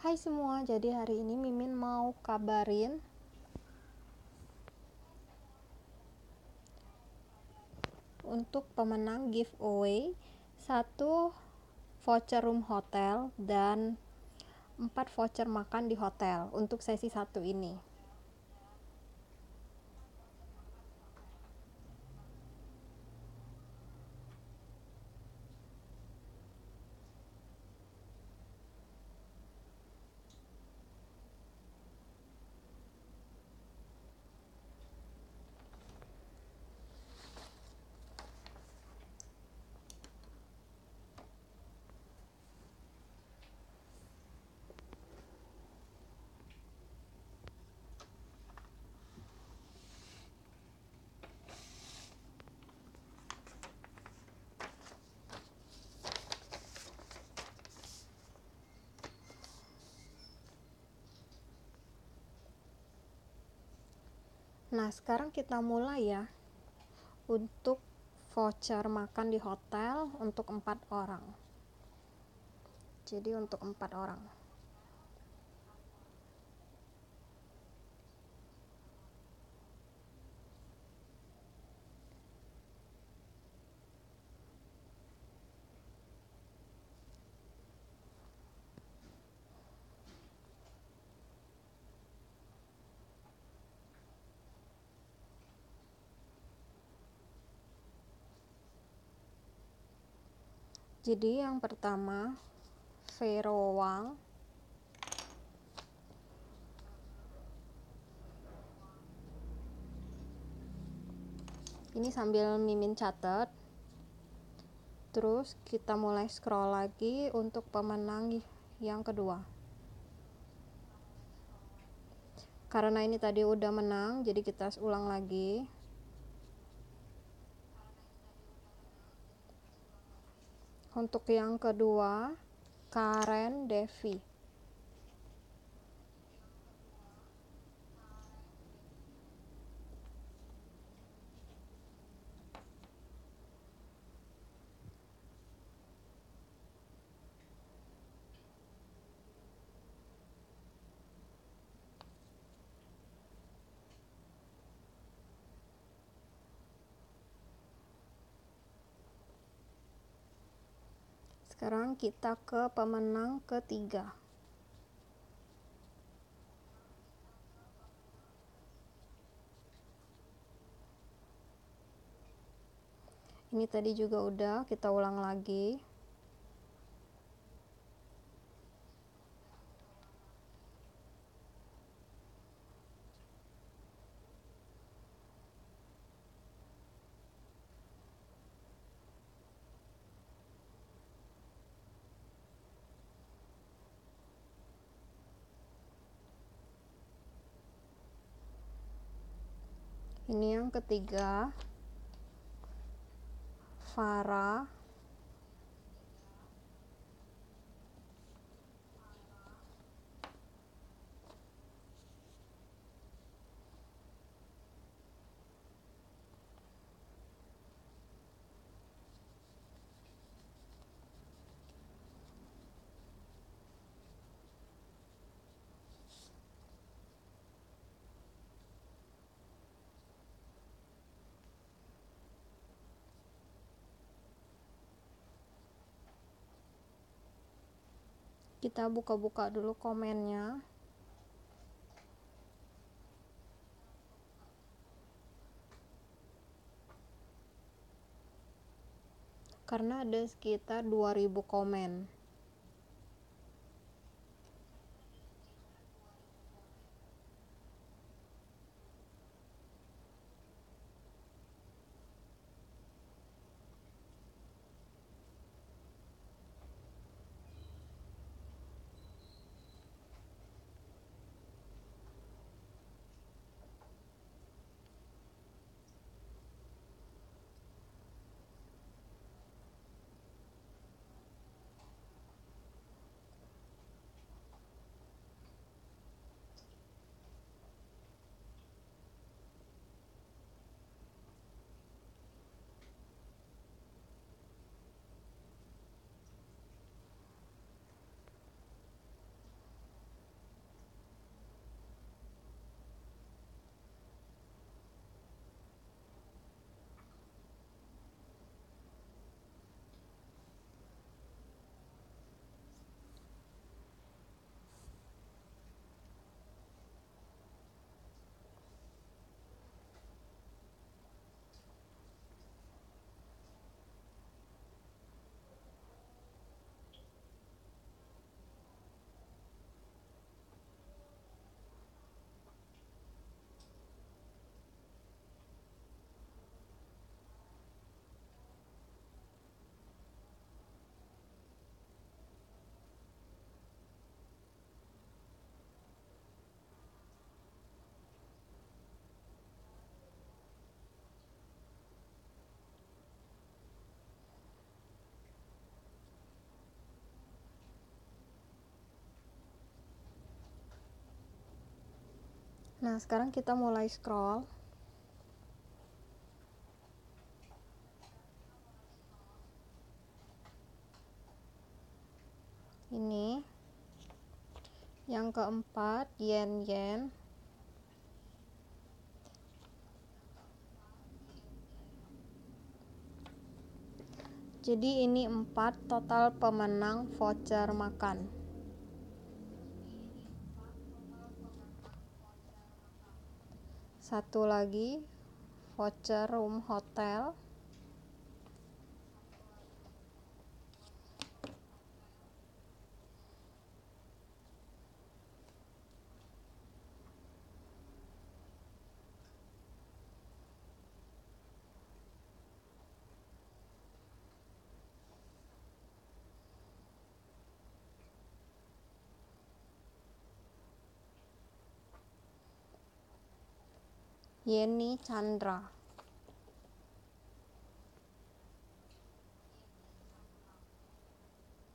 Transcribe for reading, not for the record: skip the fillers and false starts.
Hai semua, jadi hari ini Mimin mau kabarin untuk pemenang giveaway 1 voucher room hotel dan 4 voucher makan di hotel untuk sesi 1 ini. Nah, sekarang kita mulai ya. Untuk voucher makan di hotel untuk 4 orang. Jadi untuk 4 orang. Jadi yang pertama Vero Wang, ini sambil Mimin catat. Terus kita mulai scroll lagi untuk pemenang yang kedua. Karena ini tadi udah menang, jadi kita ulang lagi. Untuk yang kedua, Karen Devi. Sekarang kita ke pemenang ketiga. Ini tadi juga udah, kita ulang lagi. Ini yang ketiga, Farah. Kita buka-buka dulu komennya. Karena ada sekitar 2000 komen. Nah, sekarang kita mulai scroll. Ini yang keempat, yen. Jadi ini 4 total pemenang voucher makan. Satu lagi voucher room hotel. Yeni Chandra.